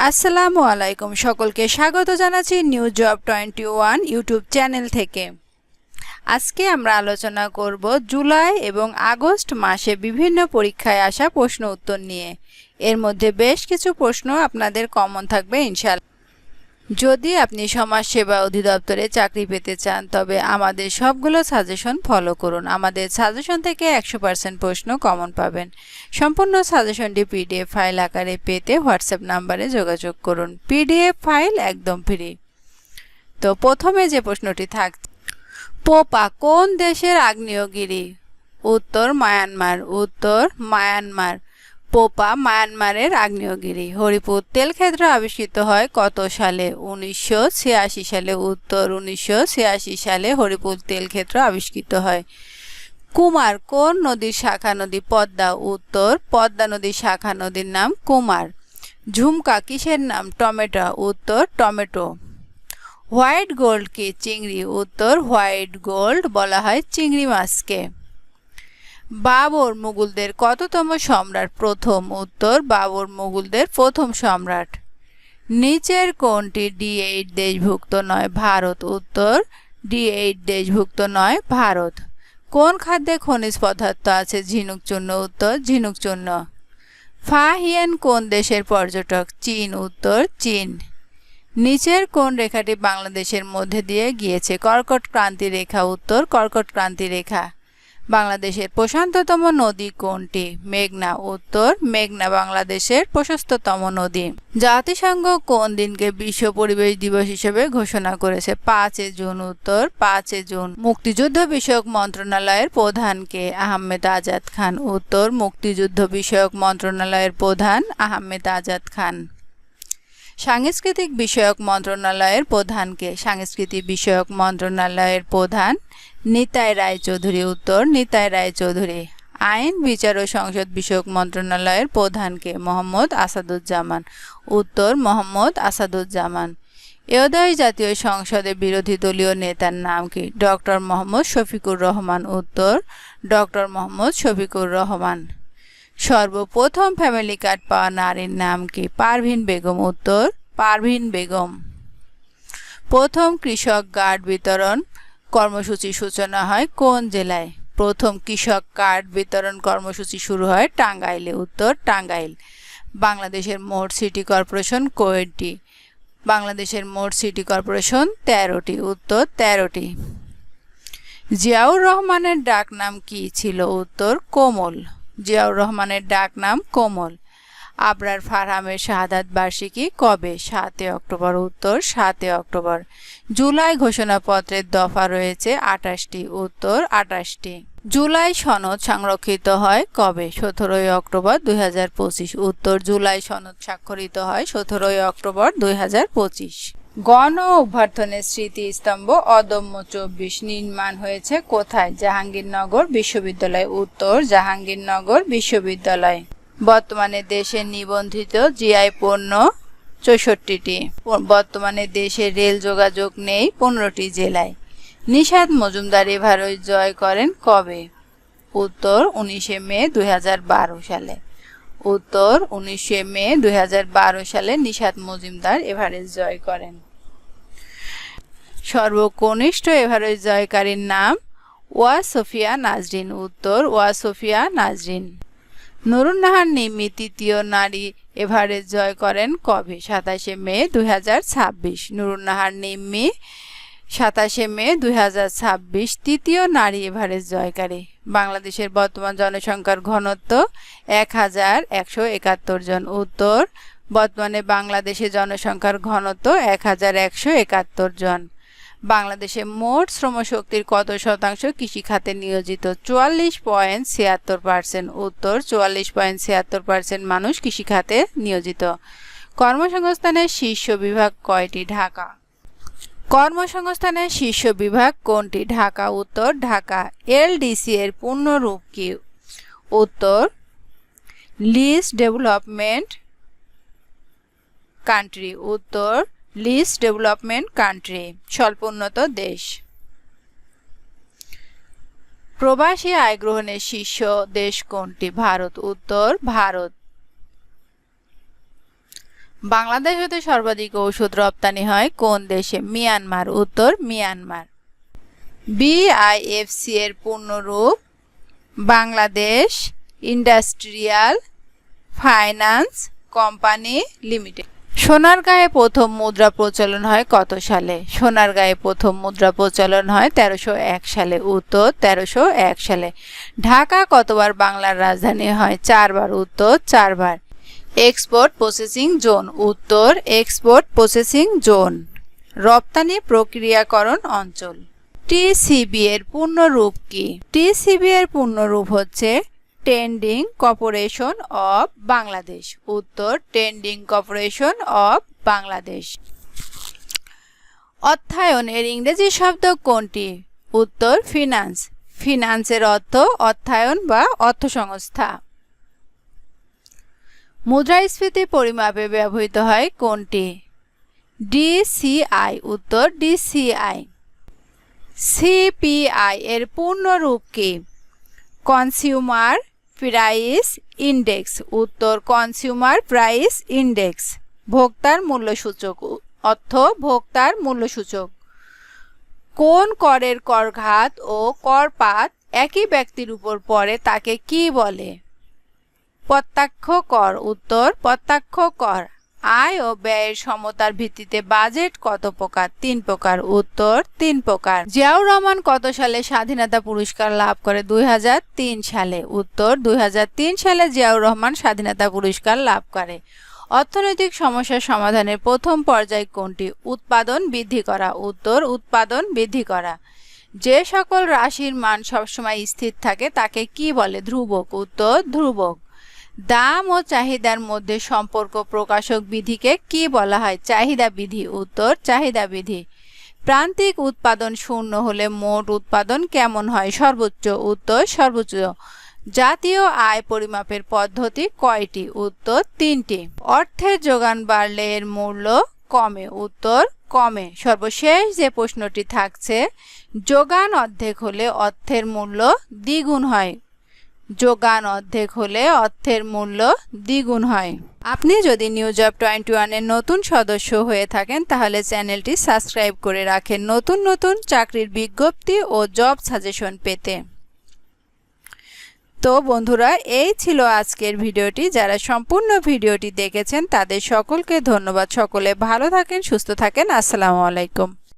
আসসালামু আলাইকুম, সকলকে স্বাগত জানাচ্ছি নিউ জব 21 ইউটিউব চ্যানেল থেকে। আজকে আমরা আলোচনা করব জুলাই এবং আগস্ট মাসে বিভিন্ন পরীক্ষায় আসা প্রশ্ন উত্তর নিয়ে। এর মধ্যে বেশ কিছু প্রশ্ন আপনাদের কমন থাকবে ইনশাআল্লাহ। যদি আপনি সমাজসেবা অধিদপ্তরে চাকরি পেতে চান তবে আমাদের সবগুলো সাজেশন ফলো করুন। আমাদের সাজেশন থেকে 100% প্রশ্ন কমন পাবেন। সম্পূর্ণ সাজেশনটি পিডিএফ ফাইল আকারে পেতে হোয়াটসঅ্যাপ নাম্বারে যোগাযোগ করুন। পিডিএফ ফাইল একদম ফ্রি। তো প্রথমে যে প্রশ্নটি থাকছে, পোপা কোন দেশের আগ্নেয়গিরি? উত্তর মায়ানমার। উত্তর মায়ানমার। পোপা মায়ানমারের আগ্নেয়গিরি। হরিপুর তেলক্ষেত্র আবিষ্কৃত হয় কত সালে? 1986 সালে। উত্তর 1986 সালে হরিপুর তেলক্ষেত্র আবিষ্কৃত হয়। কুমার কোন নদীর শাখা নদী? পদ্মা। উত্তর পদ্মা নদীর শাখা নদীর নাম কুমার। ঝুমকা কিসের নাম? টমেটো। উত্তর টমেটো। হোয়াইট গোল্ড কি? চিংড়ি। উত্তর হোয়াইট গোল্ড বলা হয় চিংড়ি মাছকে। বাবর মুঘলদের কততম সম্রাট? প্রথম। উত্তর বাবর মুঘলদের প্রথম সম্রাট। নিচের কোনটি D8 দেশভুক্ত নয়? ভারত। উত্তর D8 দেশভুক্ত নয় ভারত। কোন খাদ্যে খনিজ পদার্থ আছে? ঝিনুক চূর্ণ। উত্তর ঝিনুক চূর্ণ। ফাহিয়েন কোন দেশের পর্যটক? চীন। উত্তর চীন। নিচের কোন রেখাটি বাংলাদেশের মধ্যে দিয়ে গিয়েছে? কর্কট ক্রান্তি রেখা। উত্তর কর্কট ক্রান্তি রেখা। বাংলাদেশের প্রশান্ততম নদী কোনটি? মেঘনা। উত্তর মেঘনা বাংলাদেশের প্রশস্ততম নদী। জাতিসংঘ কোন দিনকে বিশ্ব পরিবেশ দিবস হিসেবে ঘোষণা করেছে? 5 জুন। উত্তর 5 জুন। মুক্তিযুদ্ধ বিষয়ক মন্ত্রণালয়ের প্রধান কে? আহমেদ আজাদ খান। উত্তর মুক্তিযুদ্ধ বিষয়ক মন্ত্রণালয়ের প্রধান আহমেদ আজাদ খান। সাংস্কৃতিক বিষয়ক মন্ত্রণালয়ের প্রধান কে? সাংস্কৃতিক বিষয়ক মন্ত্রণালয়ের প্রধান নিতাই রায়চৌধুরী। উত্তর নিতাই রায়চৌধুরী। আইন বিচার ও সংসদ বিষয়ক মন্ত্রণালয়ের প্রধান কে? মোহাম্মদ আসাদুজ্জামান। উত্তর মোহাম্মদ আসাদুজ্জামান। এওদাই জাতীয় সংসদের বিরোধী দলীয় নেতার নাম কি? ডক্টর মোহাম্মদ শফিকুর রহমান। উত্তর ডক্টর মোহাম্মদ শফিকুর রহমান। সর্বপ্রথম ফ্যামিলি কার্ড পাওয়া নারীর নাম কি? পারভিন বেগম। উত্তর পারভিন বেগম। প্রথম কৃষক কার্ড বিতরণ কর্মসূচি সূচনা হয় কোন জেলায়? প্রথম কৃষক কার্ড বিতরণ কর্মসূচি শুরু হয় টাঙ্গাইলে। উত্তর টাঙ্গাইল। বাংলাদেশের মোট সিটি কর্পোরেশন কয়টি? বাংলাদেশের মোট সিটি কর্পোরেশন 13টি। উত্তর 13টি। জিয়াউর রহমানের ডাক নাম কি ছিল? উত্তর কোমল। জিয়াউর রহমানের ডাক নাম কোমল। আবরার ফারহামের শাহাদাত বার্ষিকী কবে? 7 অক্টোবর। উত্তর 7 অক্টোবর। জুলাই ঘোষণাপত্রের দফা রয়েছে 28টি। উত্তর 28টি। জুলাই সনদ সংরক্ষিত হয় কবে? 17 অক্টোবর 2025। উত্তর জুলাই সনদ স্বাক্ষরিত হয় 17 অক্টোবর 2025। গণ অভ্যর্থনের স্মৃতিস্তম্ভ অদম্য 24 নির্মাণ হয়েছে কোথায়? জাহাঙ্গীরনগর বিশ্ববিদ্যালয়। উত্তর জাহাঙ্গীরনগর বিশ্ববিদ্যালয়। বর্তমানে দেশে নিবন্ধিত জিআই পণ্য 64টি। বর্তমানে দেশে রেল যোগাযোগ নেই 15টি জেলায়। নিশাত মজুমদার এভারেস্ট জয় করেন কবে? উত্তর 19 মে 2012 সালে। উত্তর 19 মে 2012 সালে নিশাত মজুমদার এভারেস্ট জয় করেন। সর্বকনিষ্ঠ এভারেস্ট জয়কারীর নাম ওয়াসফিয়া নাজরিন। উত্তর ওয়াসফিয়া নাজরিন। নুরুন্নাহার নিম্মি তৃতীয় নারী এভারেস্ট জয় করেন কবে? 27 মে 2026। নুরুন্নাহার নিম্মি 27 মে 2026 তৃতীয় নারী এভারেস্ট জয়কারী। বাংলাদেশের বর্তমান জনসংখ্যার ঘনত্ব 1171 জন। উত্তর বর্তমানে বাংলাদেশের জনসংখ্যার ঘনত্ব 1171 জন। বাংলাদেশে মোট শ্রমশক্তির কত শতাংশ কৃষিখাতে নিয়োজিত? 44.76%। উত্তর 44.76% মানুষ কৃষিখাতে নিয়োজিত। কর্মসংস্থানের শীর্ষ বিভাগ কয়টি? ঢাকা। কর্মসংস্থানের শীর্ষ বিভাগ কোনটি? ঢাকা। উত্তর ঢাকা। এলডিসি এর পূর্ণরূপ কি? উত্তর লিস্ট ডেভেলপমেন্ট কান্ট্রি। উত্তর লিস্ট ডেভেলপমেন্ট কান্ট্রি। স্বল্পোন্নত দেশ। প্রবাসী আয় গ্রহণের শীর্ষ দেশ কোনটি? ভারত। উত্তর ভারত। বাংলাদেশ হতে সর্বাধিক ওষুধ রপ্তানি হয় কোন দেশে? মিয়ানমার। উত্তর মিয়ানমার। বিআইএফসি এর পূর্ণরূপ? Bangladesh industrial finance company limited. সোনারগাঁয়ে প্রথম মুদ্রা প্রচলন হয় কত সালে? সোনারগাঁয়ে প্রথম মুদ্রা প্রচলন হয় 1301 সালে। উত্তর 1301 সালে। ঢাকা কতবার বাংলার রাজধানী হয়? 4 বার। উত্তর 4 বার। Export processing zone? উত্তর এক্সপোর্ট প্রসেসিং জোন। রপ্তানি প্রক্রিয়াকরণ অঞ্চল। টিসিবি এর পূর্ণরূপ কি? টিসিবি এর পূর্ণরূপ হচ্ছে ট্রেডিং কর্পোরেশন অফ বাংলাদেশ। উত্তর ট্রেডিং কর্পোরেশন অফ বাংলাদেশ। অর্থায়ন এর ইংরেজি শব্দ কোনটি? উত্তর ফিনান্স। ফিনান্সের অর্থ অর্থায়ন বা অর্থসংস্থা। মুদ্রাস্ফীতি পরিমাপে ব্যবহৃত হয় কোনটি? ডিসিআই। উত্তর ডিসিআই। সিপিআই এর পূর্ণরূপ কি? Consumer price index. উত্তর কনজিউমার প্রাইস ইন্ডেক্স। ভোক্তার মূল্যসূচক অর্থ ভোক্তার মূল্যসূচক। কোন করের করঘাত ও করপাত একই ব্যক্তির উপর পড়ে তাকে কি বলে? প্রত্যক্ষ কর। উত্তর প্রত্যক্ষ কর। আয় ও ব্যয়ের সমতার ভিত্তিতে বাজেট কত প্রকার? 3 প্রকার। উত্তর 3 প্রকার। জিয়াউর রহমান কত সালে স্বাধীনতা পুরস্কার লাভ করে? 2003 সালে। উত্তর 2003 সালে জিয়াউর রহমান স্বাধীনতা পুরস্কার লাভ করে। অর্থনৈতিক সমস্যার সমাধানের প্রথম পর্যায় কোনটি? উৎপাদন বৃদ্ধি করা। উত্তর উৎপাদন বৃদ্ধি করা। যে সকল রাশির মান সবসময় স্থির থাকে তাকে কি বলে? ধ্রুবক। উত্তর ধ্রুবক। দাম ও চাহিদার মধ্যে সম্পর্ক প্রকাশক বিধিকে কি বলা হয়? চাহিদা বিধি। উত্তর চাহিদা বিধি। প্রান্তিক উৎপাদন শূন্য হলে মোট উৎপাদন কেমন হয়? সর্বোচ্চ। উত্তর সর্বোচ্চ। জাতীয় আয় পরিমাপের পদ্ধতি কয়টি? উত্তর 3টি। অর্থের যোগান বাড়লে এর মূল্য কমে। উত্তর কমে। সর্বশেষ যে প্রশ্নটি থাকছে, যোগান অর্ধেক হলে অর্থের মূল্য দ্বিগুণ হয়। যোগান অর্ধেক হলে অর্থের মূল্য দ্বিগুণ হয়। আপনি যদি নিউ জব 21 এর নতুন সদস্য হয়ে থাকেন তাহলে চ্যানেলটি সাবস্ক্রাইব করে রাখেন নতুন নতুন চাকরির বিজ্ঞপ্তি ও জব সাজেশন পেতে। তো বন্ধুরা, এই ছিল আজকের ভিডিওটি। যারা সম্পূর্ণ ভিডিওটি দেখেছেন তাদের সকলকে ধন্যবাদ। সকলে ভালো থাকেন, সুস্থ থাকেন। আসসালামু আলাইকুম।